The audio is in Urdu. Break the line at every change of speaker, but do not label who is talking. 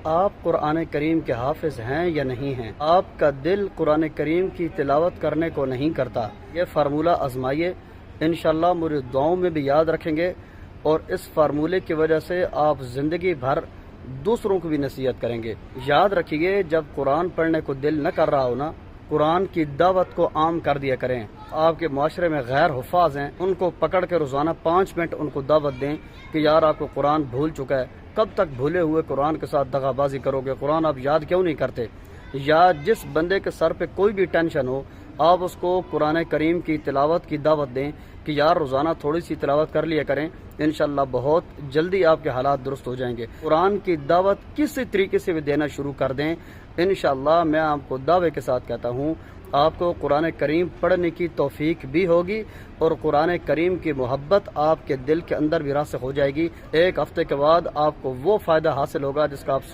آپ قرآن کریم کے حافظ ہیں یا نہیں ہیں۔ آپ کا دل قرآن کریم کی تلاوت کرنے کو نہیں کرتا، یہ فارمولہ آزمائیے، انشاءاللہ میری دعاؤں میں بھی یاد رکھیں گے، اور اس فارمولے کی وجہ سے آپ زندگی بھر دوسروں کو بھی نصیحت کریں گے۔ یاد رکھیے، جب قرآن پڑھنے کو دل نہ کر رہا ہو نا، قرآن کی دعوت کو عام کر دیا کریں۔ آپ کے معاشرے میں غیر حفاظ ہیں، ان کو پکڑ کے روزانہ 5 منٹ ان کو دعوت دیں کہ یار آپ کو قرآن بھول چکا ہے، کب تک بھولے ہوئے قرآن کے ساتھ دغا بازی کرو گے، قرآن آپ یاد کیوں نہیں کرتے؟ یا جس بندے کے سر پہ کوئی بھی ٹینشن ہو، آپ اس کو قرآن کریم کی تلاوت کی دعوت دیں کہ یار روزانہ تھوڑی سی تلاوت کر لیا کریں، انشاءاللہ بہت جلدی آپ کے حالات درست ہو جائیں گے۔ قرآن کی دعوت کسی طریقے سے بھی دینا شروع کر دیں، انشاءاللہ میں آپ کو دعوے کے ساتھ کہتا ہوں آپ کو قرآن کریم پڑھنے کی توفیق بھی ہوگی، اور قرآن کریم کی محبت آپ کے دل کے اندر بھی راسخ ہو جائے گی۔ ایک ہفتے کے بعد آپ کو وہ فائدہ حاصل ہوگا جس کا آپ